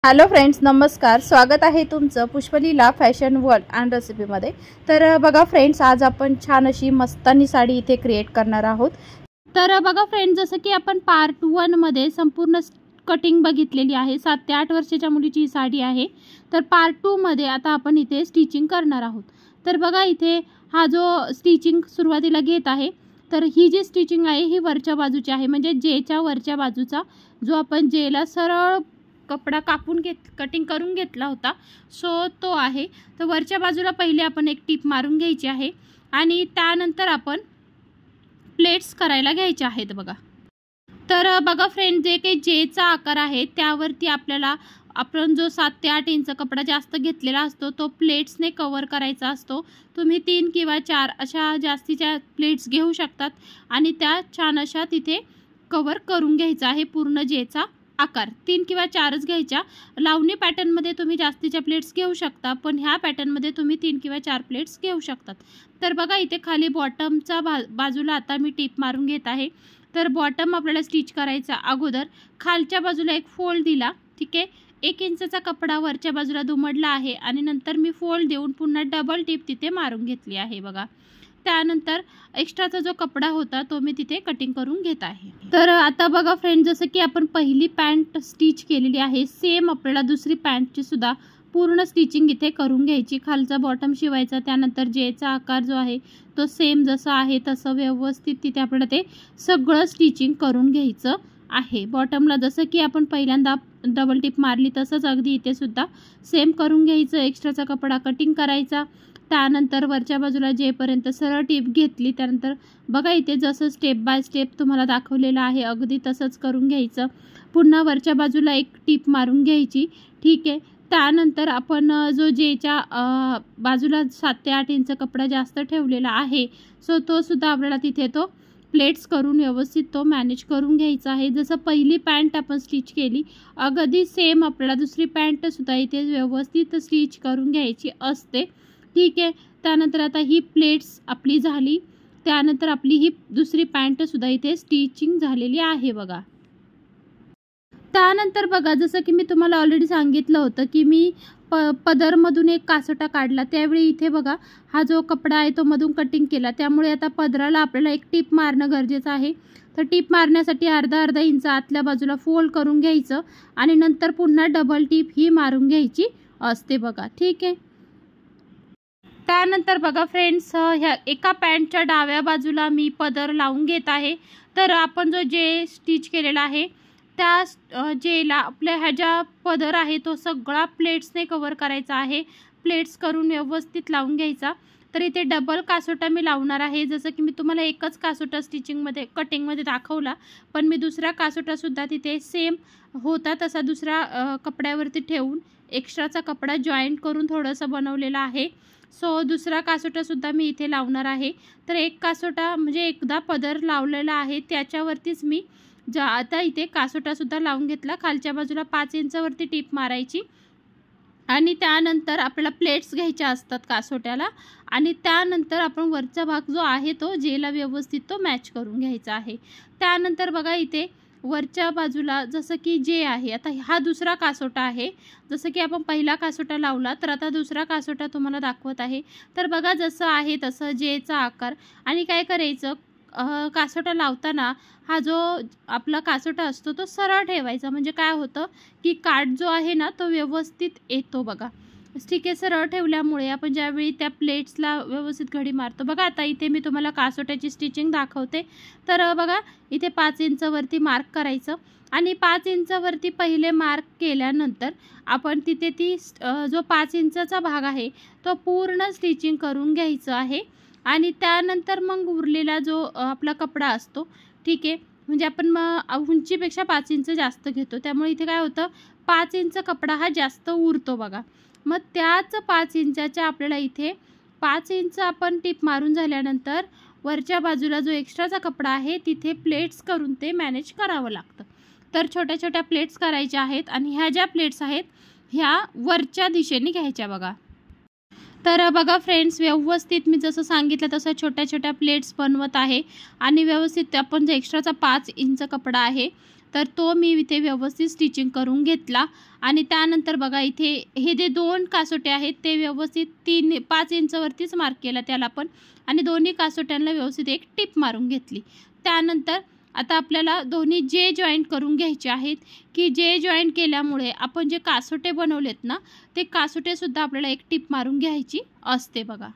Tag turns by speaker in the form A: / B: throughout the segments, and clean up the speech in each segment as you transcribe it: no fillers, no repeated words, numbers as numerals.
A: Hello friends, नमस्कार. स्वागत आहे तुमचं पुष्पलीला फॅशन वर्ल्ड अँड रेसिपीमध्ये. तर बघा फ्रेंड्स, आज आपण छान अशी मस्तानी साडी इथे क्रिएट करणार आहोत. तर बघा फ्रेंड्स, जसं की आपण पार्ट 1 मध्ये संपूर्ण कटिंग बघितलेली आहे. 7 ते 8 वर्षाच्या मुलीची ही साडी आहे. तर पार्ट 2 मध्ये आता आपण इथे स्टिचिंग करणार आहोत. तर बघा इथे हा जो स्टिचिंग सुरुवातीला घेत आहे, तर ही जी स्टिचिंग आहे ही वरच्या बाजूची आहे, म्हणजे जेच्या वरच्या बाजूचा जो आपण जेला सरळ कपडा कापून कटिंग करून घेतला होता, सो तो आहे. तर वरच्या बाजूला पहिले आपण एक टिप मारून घ्यायची आहे आणि त्यानंतर आपण प्लेट्स करायला घ्यायचे आहेत. बघा, तर बघा फ्रेंड, जे काही जेचा आकार आहे त्यावरती आपल्याला आपण जो 7 ते 8 इंच कपडा जास्त घेतलेला असतो तो प्लेट्सने कवर करायचा असतो. तुम्ही 3 किंवा 4 अशा जास्तीच्या प्लेट्स घेऊ शकतात आणि त्या छान अशा तिथे कवर करून घ्यायचा आहे. पूर्ण जेचा आकार 3 किंवा 4च घ्यायच्या. लावणी पॅटर्नमध्ये तुम्ही जास्तीच्या प्लेट्स घेऊ शकता, पण ह्या पॅटर्नमध्ये तुम्ही 3 किंवा 4 प्लेट्स घेऊ शकतात. तर बघा इथे खाली बॉटमचा बाजूला आता मी टिप मारून घेत आहे. तर बॉटम आपल्याला स्टिच करायचा अगोदर खालच्या बाजूला एक फोल्ड दिला, ठीक आहे. 1 इंचचा कपडा वरच्या बाजूला दुमडला आहे आणि नंतर मी फोल्ड देऊन पुन्हा डबल टिप तिथे मारून घेतली आहे. बघा, त्यानंतर एक्स्ट्राचा जो कपडा होता तो मी तिथे कटिंग करून घेत आहे. तर आता बघा फ्रेंड, जसं की आपण पहिली पॅन्ट स्टिच केलेली आहे, सेम आपल्याला दुसरी पॅन्टची सुद्धा पूर्ण स्टिचिंग इथे करून घ्यायची. खालचा बॉटम शिवायचा, त्यानंतर जेचा आकार जो आहे तो सेम जसा आहे तसं व्यवस्थित तिथे आपल्याला ते सगळं स्टिचिंग करून घ्यायचं आहे. बॉटमला जसं की आपण पहिल्यांदा डबल टिप मारली तसंच अगदी इथे सुद्धा सेम करून घ्यायचं. एक्स्ट्राचा कपडा कटिंग करायचा, त्यानंतर वरच्या बाजूला जेपर्यंत सरळ टिप घेतली, त्यानंतर बघा इथे जसं स्टेप बाय स्टेप तुम्हाला दाखवलेलं आहे अगदी तसंच करून घ्यायचं. पुन्हा वरच्या बाजूला एक टिप मारून घ्यायची, ठीक आहे. त्यानंतर आपण जो जेच्या बाजूला 7 ते 8 इंच कपडा जास्त ठेवलेला आहे, सो तो सुद्धा आपल्याला तिथे तो प्लेट्स करून व्यवस्थित तो मॅनेज करून घ्यायचा आहे. जसं पहिली पॅन्ट आपण स्टिच केली अगदी सेम आपल्याला दुसरी पॅन्टसुद्धा इथे व्यवस्थित स्टिच करून घ्यायची असते, ठीक आहे. त्यानंतर आता ही प्लेट्स आपली झाली, त्यानंतर आपली ही दुसरी पॅन्टसुद्धा इथे स्टिचिंग झालेली आहे. बघा, त्यानंतर बघा जसं की मी तुम्हाला ऑलरेडी सांगितलं होतं की मी पदरमधून एक कासोटा काढला, त्यावेळी इथे बघा हा जो कपडा आहे तो मधून कटिंग केला, त्यामुळे आता पदराला आपल्याला एक टिप मारणं गरजेचं आहे. तर टिप मारण्यासाठी अर्धा इंच आतल्या बाजूला फोल्ड करून घ्यायचं आणि नंतर पुन्हा डबल टिप ही मारून घ्यायची असते. बघा, ठीक आहे. त्यानंतर बघा फ्रेंड्स, ह्या एका पॅन्टच्या डाव्या बाजूला मी पदर लावून घेत आहे. तर आपण जो जे स्टिच केलेला आहे त्या जेला आपल्या ह्या ज्या पदर आहे तो सगळा प्लेट्सने कवर करायचा आहे. प्लेट्स करून व्यवस्थित लावून घ्यायचा. तर इथे डबल कासोटा मी लावणार आहे. जसं की मी तुम्हाला एकच कासोटा स्टिचिंगमध्ये कटिंगमध्ये दाखवला, पण मी दुसरा कासोटासुद्धा तिथे सेम होता तसा दुसऱ्या कपड्यावरती ठेवून एक्स्ट्राचा कपडा जॉईंट करून थोडंसं बनवलेला आहे. सो दुसरा कासोटासुद्धा मी इथे लावणार आहे. तर एक कासोटा म्हणजे एकदा पदर लावलेला आहे त्याच्यावरतीच मी आता इथे कासोटासुद्धा लावून घेतला. खालच्या बाजूला 5 इंचवरती टिप मारायची आणि त्यानंतर आपल्याला प्लेट्स घ्यायच्या असतात कासोट्याला आणि त्यानंतर आपण वरचा भाग जो आहे तो जेला व्यवस्थित तो मॅच करून घ्यायचा आहे. त्यानंतर बघा इथे वरच्या बाजूला जसं की जे आहे, आता हा दुसरा कासोटा आहे. जसं की आपण पहिला कासोटा लावला, तर आता दुसरा कासोटा तुम्हाला दाखवत आहे. तर बघा जसं आहे तसं जेचा आकार आणि काय करायचं, कासोटा लावताना हा जो आपला कासोटा असतो तो सरळ ठेवायचा, म्हणजे काय होतं की काठ जो आहे ना तो व्यवस्थित येतो. बघा, ठीक आहे. सरळ ठेवल्यामुळे आपण ज्यावेळी त्या प्लेट्सला व्यवस्थित घडी मारतो. बघा आता इथे मी तुम्हाला कासोट्याची स्टिचिंग दाखवते. तर बघा इथे 5 इंचवरती मार्क करायचं आणि 5 इंचवरती पहिले मार्क केल्यानंतर आपण तिथे जो 5 इंचचा भाग आहे तो पूर्ण स्टिचिंग करून घ्यायचं आहे आणि त्यानंतर मग उरलेला जो आपला कपडा असतो, ठीक आहे, म्हणजे आपण उंचीपेक्षा 5 इंच जास्त घेतो, त्यामुळे इथे काय होतं 5 इंच कपडा हा जास्त उरतो. बघा, मग त्याच 5 इंचाच्या आपल्याला इथे 5 इंच आपण टिप मारून झाल्यानंतर वरच्या बाजूला जो एक्स्ट्राचा कपडा आहे तिथे प्लेट्स करून ते मॅनेज करावं लागतं. तर छोट्या छोट्या प्लेट्स करायच्या आहेत आणि ह्या ज्या प्लेट्स आहेत ह्या वरच्या दिशेने घ्यायच्या. बघा, तर बघा फ्रेंड्स, व्यवस्थित मी जसं सांगितलं तसं छोट्या छोट्या प्लेट्स बनवत आहे आणि व्यवस्थित आपण जो एक्स्ट्राचा 5 इंच कपडा आहे तर तो मी इथे व्यवस्थित स्टिचिंग करून घेतला। आणि त्यानंतर बघा इथे हे जे 2 कासोटे आहेत ते व्यवस्थित 5 इंचवरतीच मार्क केला त्याला पण, आणि दोन्ही कासोट्यांना व्यवस्थित एक टिप मारून घेतली। त्यानंतर आता आपल्याला दोन्ही जे जॉईंट करून घ्यायचे आहेत, की जे जॉईंट केल्यामुळे आपण जे कासोटे बनवलेत ना ते कासोटे सुद्धा आपल्याला एक टिप मारून घ्यायची असते बघा।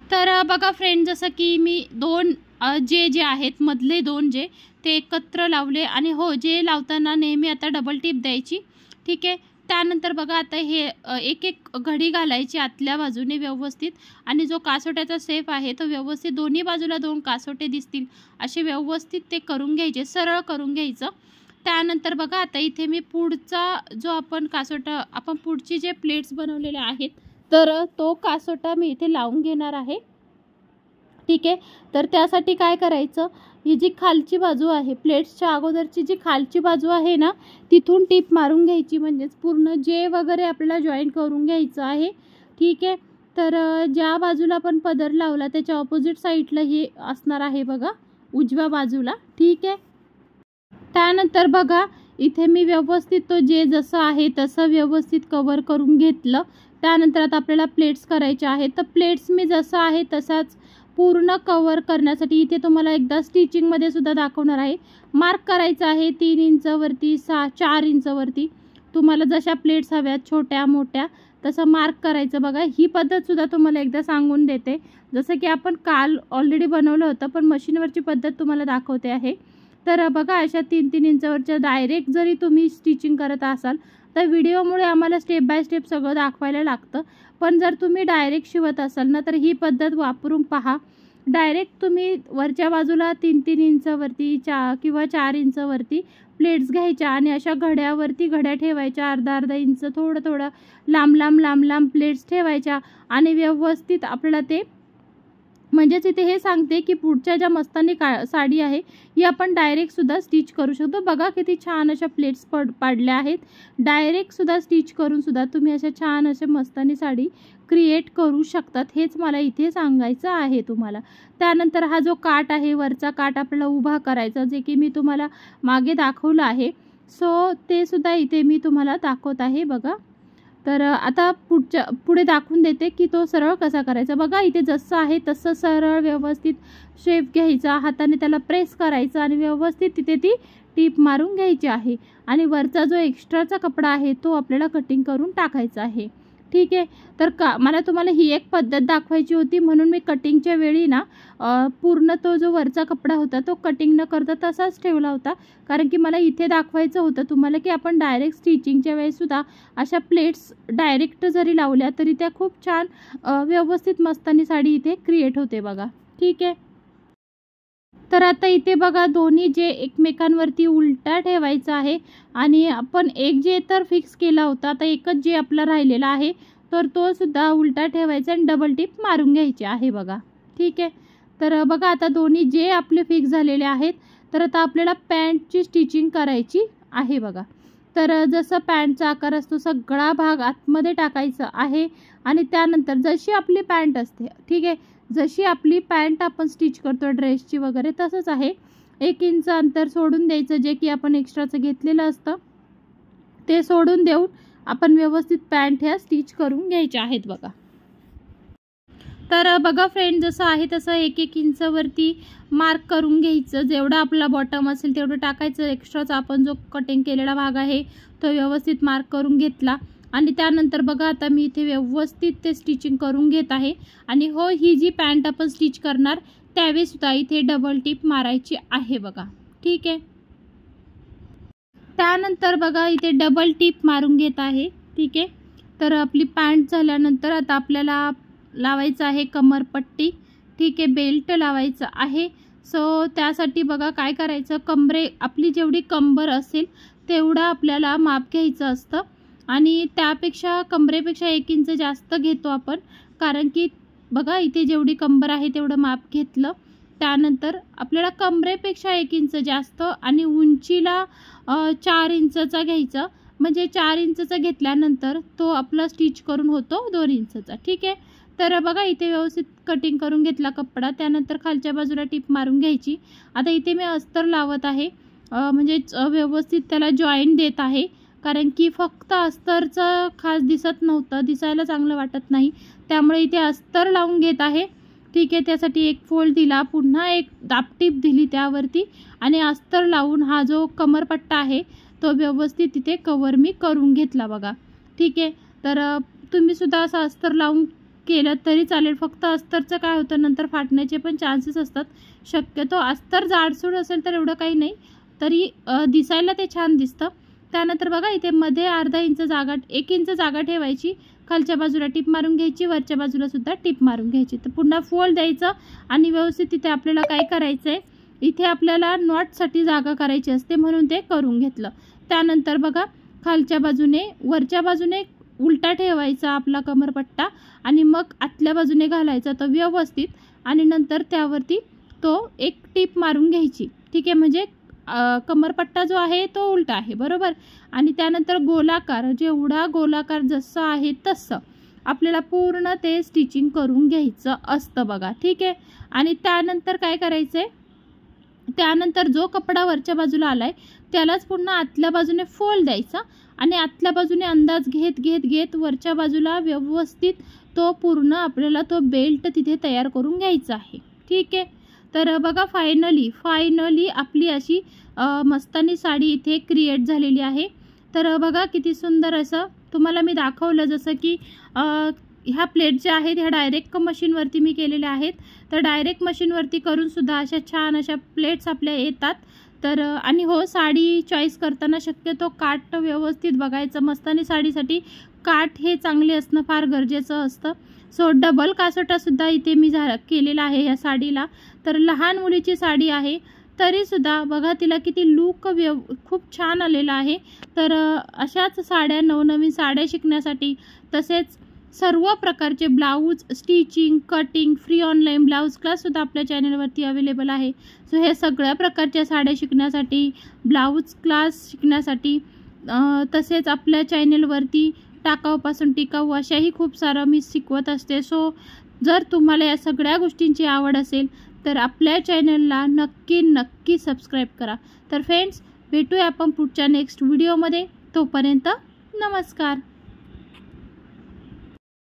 A: तर बघा फ्रेंड, जसं की मी 2 जे आहेत मधले 2 जे ते एकत्र लावले, आणि हो जे लावताना नेहमी आता डबल टिप द्यायची, ठीक आहे। त्यानंतर बघा आता हे एक घडी घालायची आतल्या बाजूने व्यवस्थित, आणि जो कासोट्याचा शेप आहे तो व्यवस्थित दोन्ही बाजूला 2 कासोटे दिसतील असे व्यवस्थित ते करून घ्यायचे, सरळ करून घ्यायचं। त्यानंतर बघा आता इथे मी पुढचा जो आपण कासोटा, आपण पुढची जे प्लेट्स बनवलेले आहेत तर तो कासोटा मी इथे लावून घेणार आहे, ठीक आहे। तर त्यासाठी काय करायचं, ही जी खालची बाजू आहे प्लेट्सच्या अगोदरची जी खालची बाजू आहे ना तिथून टिप मारून घ्यायची, म्हणजेच पूर्ण जे वगैरे आपल्याला जॉईंट करून घ्यायचं आहे, ठीक आहे। तर ज्या बाजूला आपण पदर लावला त्याच्या ऑपोजिट साईडला हे असणार आहे बघा, उजव्या बाजूला, ठीक आहे। त्यानंतर बघा इथे मी व्यवस्थित तो जे जसं आहे तसं व्यवस्थित कव्हर करून घेतलं। त्यानंतर आता आपल्याला प्लेट्स करायचे आहेत, तर प्लेट्स मी जसं आहे तसाच पूर्ण कव्हर करण्यासाठी इथे तुम्हाला एकदा स्टिचिंगमध्ये सुद्धा दाखवणार आहे। मार्क करायचं आहे 3 इंचवरती, 4 इंचवरती, तुम्हाला जशा प्लेट्स हव्यात छोट्या मोठ्या तसं मार्क करायचं बघा। ही पद्धतसुद्धा तुम्हाला एकदा सांगून देते, जसं की आपण काल ऑलरेडी बनवलं होतं पण मशीनवरची पद्धत तुम्हाला दाखवते आहे। तर बघा अशा 3-3 इंचवरच्या डायरेक्ट जरी तुम्ही स्टिचिंग करत असाल तर व्हिडिओमुळे आम्हाला स्टेप बाय स्टेप सगळं दाखवायला लागतं, पण जर तुम्ही डायरेक्ट शिवत असाल ना तर ही पद्धत वापरून पहा। डायरेक्ट तुम्ही वरच्या बाजूला 3-3 इंचवरती किंवा 4 इंचवरती प्लेट्स घ्यायच्या, आणि अशा घड्यावरती घड्या ठेवायच्या, अर्धा इंच थोडं लांब प्लेट्स ठेवायच्या, आणि व्यवस्थित आपल्याला ते, म्हणजेच इथे हे सांगते की पुढच्या ज्या मस्तानी साडी आहे ही आपण डायरेक्टसुद्धा स्टिच करू शकतो। बघा किती छान अशा प्लेट्स पाडल्या आहेत, डायरेक्टसुद्धा स्टिच करूनसुद्धा तुम्ही अशा छान अशा मस्तानी साडी क्रिएट करू शकतात, हेच मला इथे सांगायचं आहे तुम्हाला। त्यानंतर हा जो काठ आहे वरचा काठ आपल्याला उभा करायचा, जे की मी तुम्हाला मागे दाखवलं आहे, सो ते सुद्धा इथे मी तुम्हाला दाखवत आहे बघा। तर आता पुढे दाखवून देते की तो सरळ कसा करायचा। बघा इथे जसं आहे तसं सरळ व्यवस्थित शेप घ्यायचा, हाताने त्याला प्रेस करायचं, आणि व्यवस्थित तिथे ती टीप मारून घ्यायची आहे, आणि वरचा जो एक्स्ट्राचा कपडा आहे तो आपल्याला कटिंग करून टाकायचा आहे, ठीक आहे। तर मला तुम्हाला ही एक पद्धत दाखवायची होती, म्हणून मी कटिंगच्या वेळी ना पूर्ण तो जो वरचा कपडा होता तो कटिंग न करता तसाच ठेवला होता, कारण की मला इथे दाखवायचं होतं तुम्हाला की आपण डायरेक्ट स्टिचिंगच्या वेळेसुद्धा अशा प्लेट्स डायरेक्ट जरी लावल्या तरी त्या खूप छान व्यवस्थित मस्तानी साडी इथे क्रिएट होते बघा, ठीक आहे। तर आता इथे बघा दोन्ही जे एकमेकांवरती उलटा ठेवायचा आहे, आणि आपण एक जे तर फिक्स केला होता, आता एकच जे आपला राहिलेला आहे तर तो सुद्धा उलटा ठेवायचा आणि डबल टिप मारून घ्यायची आहे बघा, ठीक आहे। तर बघा आता दोन्ही जे आपले फिक्स झालेले आहेत, तर आता आपल्याला पॅन्टची स्टिचिंग करायची आहे बघा। तर जसं पॅन्टचा आकार असतो सगळा भाग आतमध्ये टाकायचा आहे, आणि त्यानंतर जशी आपली पॅन्ट असते, ठीक आहे, जशी आपली पॅन्ट आपण स्टिच करतो ड्रेसची वगैरे तसंच आहे, 1 इंच अंतर सोडून द्यायचं, जे की आपण एक्स्ट्राचं घेतलेलं असतं ते सोडून देऊन आपण व्यवस्थित पॅन्ट ह्या स्टिच करून घ्यायच्या आहेत बघा। तर बघा फ्रेंड, जसं आहे तसं 1-1 इंचवरती मार्क करून घ्यायचं, जेवढा आपला बॉटम असेल तेवढं टाकायचं, एक्स्ट्राचा आपण जो कटिंग केलेला भाग आहे तो व्यवस्थित मार्क करून घेतला, आणि त्यानंतर बघा आता मी इथे व्यवस्थित ते स्टिचिंग करून घेत आहे। आणि हो, ही जी पॅन्ट आपण स्टिच करणार त्यावेळी सुद्धा इथे डबल टिप मारायची आहे बघा, ठीक आहे। त्यानंतर बघा इथे डबल टिप मारून घेत आहे, ठीक आहे। तर आपली पॅन्ट झाल्यानंतर आता आपल्याला लावायचं आहे कमरपट्टी, ठीक आहे, बेल्ट लावायचं आहे। सो त्यासाठी बघा काय करायचं, आपली जेवढी कंबर असेल तेवढा आपल्याला माप घ्यायचं असतं, आणि त्यापेक्षा कंबरेपेक्षा 1 इंच जास्त घेतो आपण, कारण की बघा इथे जेवढी कंबर आहे तेवढं माप घेतलं। त्यानंतर आपल्याला कंबरेपेक्षा 1 इंच जास्त, आणि उंचीला 4 इंचचा घ्यायचा, म्हणजे 4 इंचचा घेतल्यानंतर तो आपला स्टिच करून होतो 2 इंचचा, ठीक आहे। तर बघा इथे व्यवस्थित कटिंग करून घेतला कपडा, त्यानंतर खालच्या बाजूला टिप मारून घ्यायची। आता इथे मी अस्तर लावत आहे, म्हणजे व्यवस्थित त्याला जॉईंट देत आहे, कारण की फक्त अस्तरचं खास दिसत नव्हतं, दिसायला चांगलं वाटत नाही, त्यामुळे इथे अस्तर लावून घेत आहे. ठीक आहे, त्यासाठी एक फोल्ड दिला, पुन्हा एक दाबटीप दिली त्यावरती आणि अस्तर लावून हा जो कमरपट्टा आहे तो व्यवस्थित तिथे कवर मी करून घेतला बघा. ठीक आहे, तर तुम्ही सुद्धा असं अस्तर लावून केलं तरी चालेल. फक्त अस्तरचं काय होतं, नंतर फाटण्याचे पण चान्सेस असतात. शक्यतो अस्तर जाडसूड असेल तर एवढं काही नाही, तरी दिसायला ते छान दिसतं. त्यानंतर बघा इथे मध्ये 1 इंच जागा ठेवायची, खालच्या बाजूला टिप मारून घ्यायची, वरच्या बाजूला सुद्धा टिप मारून घ्यायची. तर पुन्हा फोल्ड द्यायचं आणि व्यवस्थित तिथे आपल्याला काय करायचं आहे, इथे आपल्याला नॉटसाठी जागा करायची असते म्हणून ते करून घेतलं. त्यानंतर बघा खालच्या बाजूने वरच्या बाजूने उलटा ठेवायचा आपला कमरपट्टा आणि मग आतल्या बाजूने घालायचा तो व्यवस्थित आणि नंतर त्यावरती तो एक टिप मारून घ्यायची. ठीक आहे, म्हणजे कमरपट्टा जो आहे तो उलटा आहे बरोबर. आणि त्यानंतर गोलाकार, जेवढा गोलाकार जसं आहे तसं आपल्याला पूर्ण ते स्टिचिंग करून घ्यायचं असतं बघा. ठीक आहे, आणि त्यानंतर काय करायचं आहे, त्यानंतर जो कपडा वरच्या बाजूला आलाय त्यालाच पुन्हा आतल्या बाजूने फोल्ड द्यायचा आणि आतल्या बाजूने अंदाज घेत घेत घेत वरच्या बाजूला व्यवस्थित तो पूर्ण आपल्याला तो बेल्ट तिथे तयार करून घ्यायचा आहे. ठीक आहे, तर बघा फायनली आपली अशी मस्तानी साडी इथे क्रिएट झालेली आहे. तर बघा किती सुंदर असं तुम्हाला मी दाखवलं, जसं की ह्या प्लेट ज्या आहेत ह्या डायरेक्ट मशीनवरती मी केलेल्या आहेत. तर डायरेक्ट मशीनवरती करून सुद्धा अशा छान अशा प्लेट्स आपल्या येतात. तर आणि हो, साडी चॉईस करताना शक्यतो काठ व्यवस्थित बघायचं. मस्तानी साडीसाठी काठ हे चांगले असणं फार गरजेचं असतं. सो डबल कासोटासुद्धा इथे मी केलेला आहे या साडीला. तर लहान मुलीची साडी आहे तरीसुद्धा बघा तिला किती लूक खूप छान आलेला आहे. तर अशाच साड्या, नवनवीन साड्या शिकण्यासाठी तसेच सर्व प्रकारचे blouse stitching, cutting, free online blouse क्लाससुद्धा आपल्या चॅनलवरती अवेलेबल आहे. सो हे सगळ्या प्रकारच्या साड्या शिकण्यासाठी, ब्लाऊज क्लास शिकण्यासाठी तसेच आपल्या चॅनलवरती टाकाऊपासून टिकाऊ अशाही खूप सारं मी शिकवत असते. सो जर तुम्हाला या सगळ्या गोष्टींची आवड असेल तर आपल्या चॅनलला नक्की सबस्क्राईब करा. तर फ्रेंड्स, भेटूया आपण पुढच्या नेक्स्ट व्हिडिओमध्ये. तोपर्यंत नमस्कार.